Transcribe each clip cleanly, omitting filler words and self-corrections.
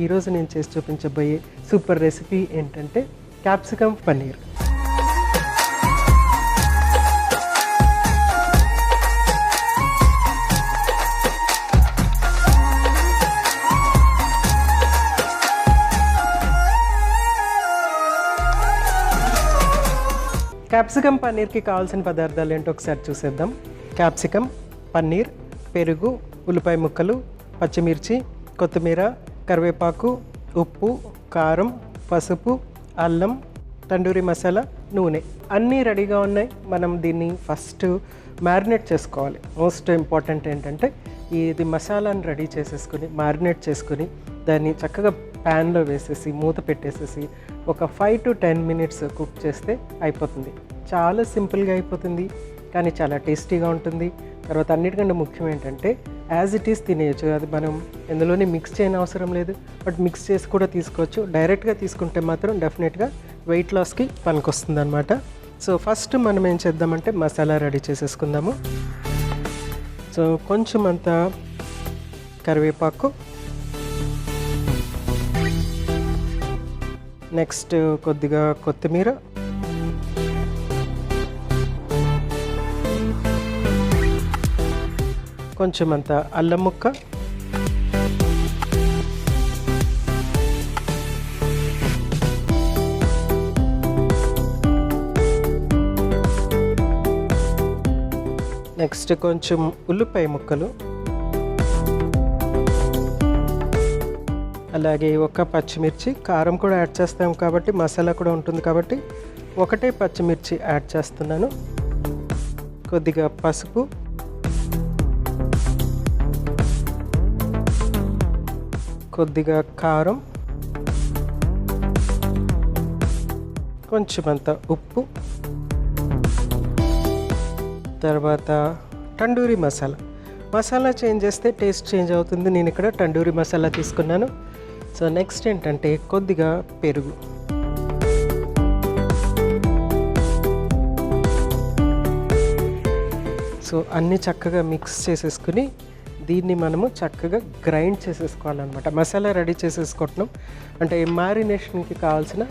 ఈరోజు నేను చేసి చూపించబోయే సూపర్ రెసిపీ ఏంటంటే క్యాప్సికమ్ పన్నీర్. క్యాప్సికమ్ పన్నీర్కి కావాల్సిన పదార్థాలు ఏంటో ఒకసారి చూసేద్దాం. క్యాప్సికమ్, పన్నీర్, పెరుగు, ఉల్లిపాయ ముక్కలు, పచ్చిమిర్చి, కొత్తిమీర, కరివేపాకు, ఉప్పు, కారం, పసుపు, అల్లం, తండూరి మసాలా, నూనె అన్నీ రెడీగా ఉన్నాయి. మనం దీన్ని ఫస్ట్ మ్యారినేట్ చేసుకోవాలి. మోస్ట్ ఇంపార్టెంట్ ఏంటంటే ఇది మసాలాను రెడీ చేసేసుకుని మ్యారినేట్ చేసుకుని దాన్ని చక్కగా ప్యాన్లో వేసేసి మూత పెట్టేసేసి ఒక 5 to 10 minutes కుక్ చేస్తే అయిపోతుంది. చాలా సింపుల్గా అయిపోతుంది, కానీ చాలా టేస్టీగా ఉంటుంది. తర్వాత అన్నిటికంటే ముఖ్యం ఏంటంటే యాజ్ ఇట్ ఈస్ తినేయచ్చు. అది మనం ఎందులోనే మిక్స్ చేయని అవసరం లేదు, బట్ మిక్స్ చేసి కూడా తీసుకోవచ్చు. డైరెక్ట్గా తీసుకుంటే మాత్రం డెఫినెట్గా వెయిట్ లాస్కి పనికొస్తుంది అనమాట. సో ఫస్ట్ మనం ఏం చేద్దామంటే మసాలా రెడీ చేసేసుకుందాము. సో కొంచెం అంత కరివేపాకు, నెక్స్ట్ కొద్దిగా కొత్తిమీర, కొంచెం అంత అల్లం ముక్క, నెక్స్ట్ కొంచెం ఉల్లిపాయ ముక్కలు, అలాగే ఒక పచ్చిమిర్చి. కారం కూడా యాడ్ చేస్తాం కాబట్టి మసాలా కూడా ఉంటుంది కాబట్టి ఒకటే పచ్చిమిర్చి యాడ్ చేస్తున్నాను. కొద్దిగా పసుపు, కొద్దిగా కారం, కొంచెం అంత ఉప్పు, తర్వాత తండూరి మసాలా చేంజ్ చేస్తే టేస్ట్ చేంజ్ అవుతుంది. నేను ఇక్కడ తండూరి మసాలా తీసుకున్నాను. సో నెక్స్ట్ ఏంటంటే కొద్దిగా పెరుగు, సో అన్నీ చక్కగా మిక్స్ చేసేసుకుని దీన్ని మనము చక్కగా గ్రైండ్ చేసేసుకోవాలన్నమాట. మసాలా రెడీ చేసేసుకుంటున్నాం అంటే మ్యారినేషన్కి కావాల్సిన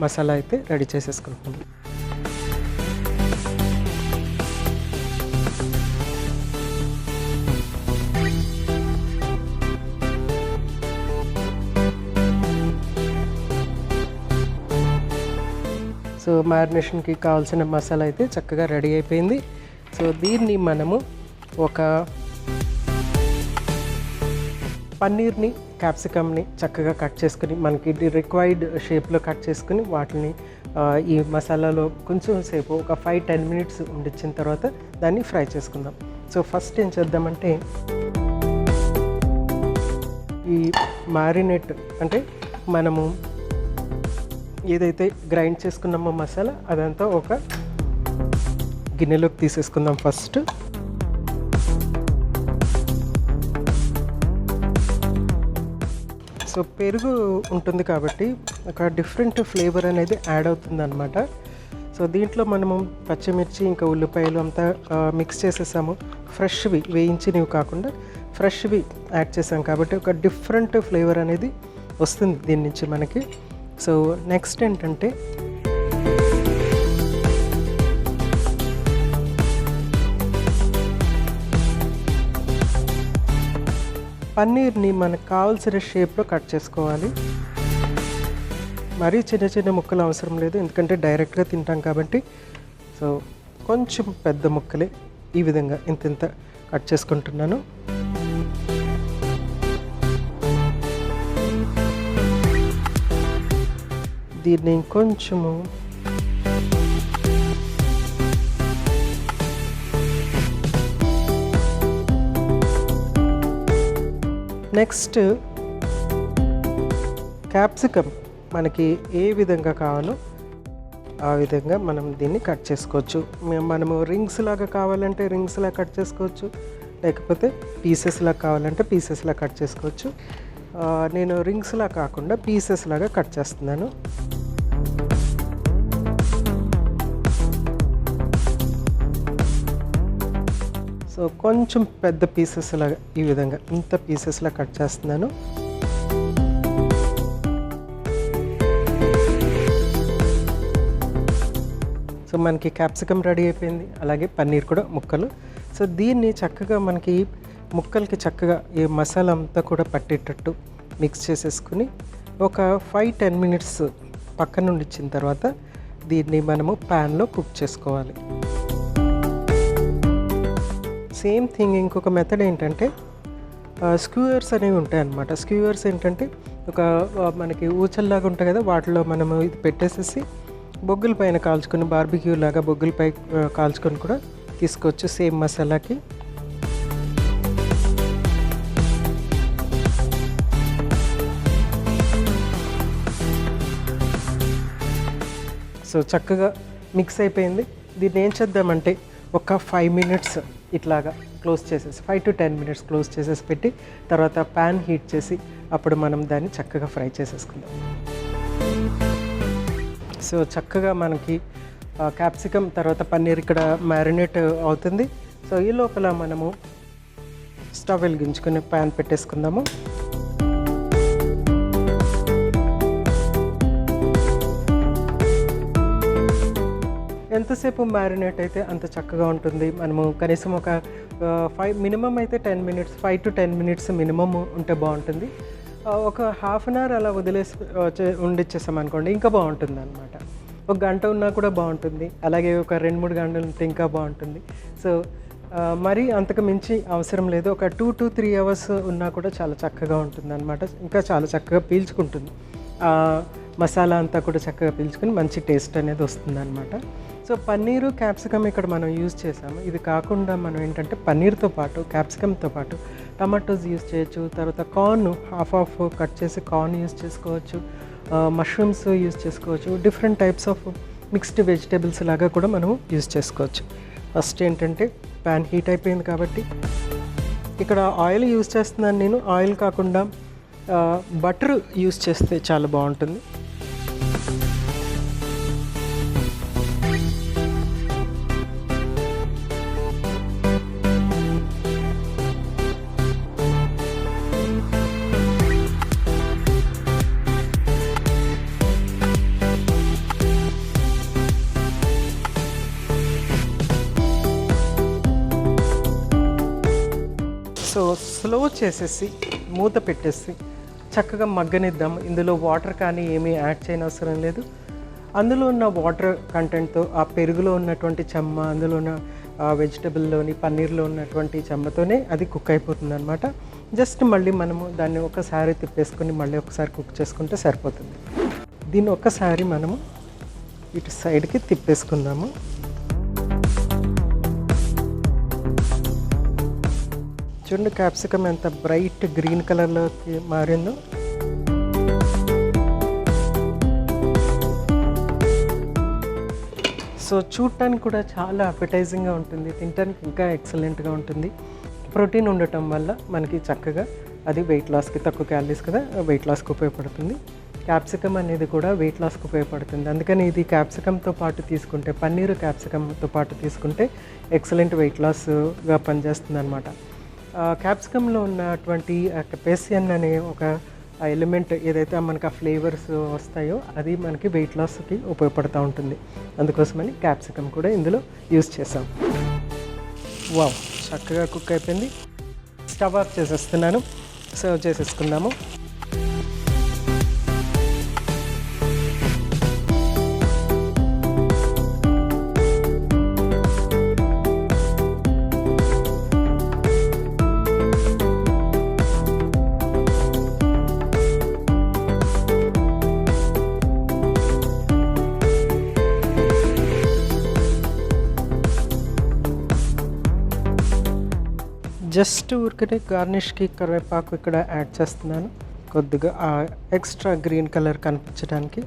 మసాలా అయితే రెడీ చేసేసుకుంటున్నాం. సో మ్యారినేషన్కి కావాల్సిన మసాలా అయితే చక్కగా రెడీ అయిపోయింది. సో దీన్ని మనము ఒక పన్నీర్ని, క్యాప్సికమ్ని చక్కగా కట్ చేసుకుని మనకి రిక్వైర్డ్ షేప్లో కట్ చేసుకుని వాటిని ఈ మసాలాలో కొంచెం సేపు ఒక 5-10 minutes ఉండిచ్చిన తర్వాత దాన్ని ఫ్రై చేసుకుందాం. సో ఫస్ట్ ఏం చేద్దామంటే ఈ మ్యారినేట్ అంటే మనము ఏదైతే గ్రైండ్ చేసుకున్నామో మసాలా అదంతా ఒక గిన్నెలోకి తీసేసుకుందాం ఫస్ట్. సో పెరుగు ఉంటుంది కాబట్టి ఒక డిఫరెంట్ ఫ్లేవర్ అనేది యాడ్ అవుతుంది అనమాట. సో దీంట్లో మనము పచ్చిమిర్చి ఇంకా ఉల్లిపాయలు అంతా మిక్స్ చేసేసాము. ఫ్రెష్వి, వేయించినవి కాకుండా ఫ్రెష్వి యాడ్ చేసాం కాబట్టి ఒక డిఫరెంట్ ఫ్లేవర్ అనేది వస్తుంది దీని నుంచి మనకి. సో నెక్స్ట్ ఏంటంటే పన్నీర్ని మనకు కావాల్సిన షేప్లో కట్ చేసుకోవాలి. మరీ చిన్న చిన్న ముక్కలు అవసరం లేదు, ఎందుకంటే డైరెక్ట్గా తింటాం కాబట్టి. సో కొంచెం పెద్ద ముక్కలే ఈ విధంగా ఇంత కట్ చేసుకుంటున్నాను. దీన్ని కొంచెము నెక్స్ట్ క్యాప్సికమ్ మనకి ఏ విధంగా కావాలో ఆ విధంగా మనం దీన్ని కట్ చేసుకోవచ్చు. మనము రింగ్స్ లాగా కావాలంటే రింగ్స్ లాగా కట్ చేసుకోవచ్చు, లేకపోతే పీసెస్ లాగా కావాలంటే పీసెస్ లాగా కట్ చేసుకోవచ్చు. నేను రింగ్స్ లాగా కాకుండా పీసెస్ లాగా కట్ చేస్తున్నాను. సో కొంచెం పెద్ద పీసెస్ లాగా ఈ విధంగా ఇంత పీసెస్లా కట్ చేస్తున్నాను. సో మనకి క్యాప్సికమ్ రెడీ అయిపోయింది, అలాగే పన్నీర్ కూడా ముక్కలు. సో దీన్ని చక్కగా మనకి ముక్కలకి చక్కగా ఈ మసాలా అంతా కూడా పట్టేటట్టు మిక్స్ చేసేసుకుని ఒక 5-10 మినిట్స్ పక్కన నుండి ఇచ్చిన తర్వాత దీన్ని మనము ప్యాన్లో కుక్ చేసుకోవాలి. సేమ్ థింగ్ ఇంకొక మెథడ్ ఏంటంటే స్క్యూవర్స్ అనేవి ఉంటాయన్నమాట. స్క్యూవర్స్ ఏంటంటే ఒక మనకి ఊచల్లాగా ఉంటాయి కదా, వాటిలో మనము ఇది పెట్టేసేసి బొగ్గుల పైన కాల్చుకొని బార్బిక్యూ లాగా బొగ్గులపై కాల్చుకొని కూడా తీసుకోవచ్చు సేమ్ మసాలాకి. సో చక్కగా మిక్స్ అయిపోయింది. దీన్ని ఏం చేద్దామంటే ఒక 5 మినిట్స్ ఇట్లాగా క్లోజ్ చేసేసి 5 to 10 మినిట్స్ క్లోజ్ చేసేసి పెట్టి తర్వాత ప్యాన్ హీట్ చేసి అప్పుడు మనం దాన్ని చక్కగా ఫ్రై చేసేసుకుందాం. సో చక్కగా మనకి క్యాప్సికమ్ తర్వాత పన్నీర్ ఇక్కడ మ్యారినేట్ అవుతుంది. సో ఈ లోపల మనము స్టవ్ వెలిగించుకొని ప్యాన్ పెట్టేసుకుందాము. ఎంతసేపు మ్యారినేట్ అయితే అంత చక్కగా ఉంటుంది. మనము కనీసం ఒక 5 మినిమం అయితే 10 మినిట్స్ 5 to 10 మినిట్స్ మినిమం ఉంటే బాగుంటుంది. ఒక హాఫ్ అన్ అవర్ అలా వదిలేసి ఉండిచ్చేసాం అనుకోండి ఇంకా బాగుంటుంది అనమాట. ఒక గంట ఉన్నా కూడా బాగుంటుంది, అలాగే ఒక 2-3 గంటలు ఉంటే ఇంకా బాగుంటుంది. సో మరీ అంతకు మించి అవసరం లేదు, ఒక 2 to 3 అవర్స్ ఉన్నా కూడా చాలా చక్కగా ఉంటుంది అనమాట. ఇంకా చాలా చక్కగా పీల్చుకుంటుంది, మసాలా అంతా కూడా చక్కగా పీల్చుకొని మంచి టేస్ట్ అనేది వస్తుంది అనమాట. సో పన్నీరు క్యాప్సికమ్ ఇక్కడ మనం యూజ్ చేసాము. ఇది కాకుండా మనం ఏంటంటే పన్నీర్తో పాటు క్యాప్సికమ్తో పాటు టమాటోస్ యూజ్ చేయొచ్చు, తర్వాత కార్న్ హాఫ్ కట్ చేసి కార్న్ యూజ్ చేసుకోవచ్చు, మష్రూమ్స్ యూజ్ చేసుకోవచ్చు, different types of mixed vegetables లాగా కూడా మనం యూజ్ చేసుకోవచ్చు. ఫస్ట్ ఏంటంటే ప్యాన్ హీట్ అయిపోయింది కాబట్టి ఇక్కడ ఆయిల్ యూజ్ చేస్తున్నాను నేను. ఆయిల్ కాకుండా బటర్ యూజ్ చేస్తే చాలా బాగుంటుంది. సో స్లో చేసేసి మూత పెట్టేసి చక్కగా మగ్గనిద్దాము. ఇందులో వాటర్ కానీ ఏమీ యాడ్ చేయనవసరం లేదు. అందులో ఉన్న వాటర్ కంటెంట్తో ఆ పెరుగులో ఉన్నటువంటి చెమ్మ, అందులో ఉన్న వెజిటబుల్లోని పన్నీర్లో ఉన్నటువంటి చెమ్మతోనే అది కుక్ అయిపోతుంది అనమాట. జస్ట్ మళ్ళీ మనము దాన్ని ఒకసారి తిప్పేసుకొని మళ్ళీ ఒకసారి కుక్ చేసుకుంటే సరిపోతుంది. దీన్ని ఒక్కసారి మనము ఇటు సైడ్కి తిప్పేసుకుందాము. చూడండి క్యాప్సికమ్ ఎంత బ్రైట్ గ్రీన్ కలర్లోకి మారిందో. సో చూడటానికి కూడా చాలా అపెటైజింగ్గా ఉంటుంది, తినడానికి ఇంకా ఎక్సలెంట్గా ఉంటుంది. ప్రోటీన్ ఉండటం వల్ల మనకి చక్కగా అది వెయిట్ లాస్కి, తక్కువ క్యాలరీస్ కదా, వెయిట్ లాస్కి ఉపయోగపడుతుంది. క్యాప్సికమ్ అనేది కూడా వెయిట్ లాస్కి ఉపయోగపడుతుంది. అందుకని ఇది క్యాప్సికమ్తో పాటు తీసుకుంటే, పన్నీరు క్యాప్సికమ్తో పాటు తీసుకుంటే ఎక్సలెంట్ వెయిట్ లాస్గా పనిచేస్తుంది అనమాట. క్యాప్సికంలో ఉన్నటువంటి కెపేసియన్ అనే ఒక ఎలిమెంట్ ఏదైతే మనకు ఆ ఫ్లేవర్స్ వస్తాయో అది మనకి వెయిట్ లాస్కి ఉపయోగపడుతూ ఉంటుంది. అందుకోసమని క్యాప్సికమ్ కూడా ఇందులో యూజ్ చేసాం. వావ్, చక్కగా కుక్ అయిపోయింది. స్టవ్ ఆఫ్ చేసేస్తున్నాను, సర్వ్ చేసేసుకుందాము. జస్ట్ ఊరికనే గార్నిష్కి కరివేపాకు ఇక్కడ యాడ్ చేస్తున్నాను, కొద్దిగా ఎక్స్ట్రా గ్రీన్ కలర్ కనిపించడానికి.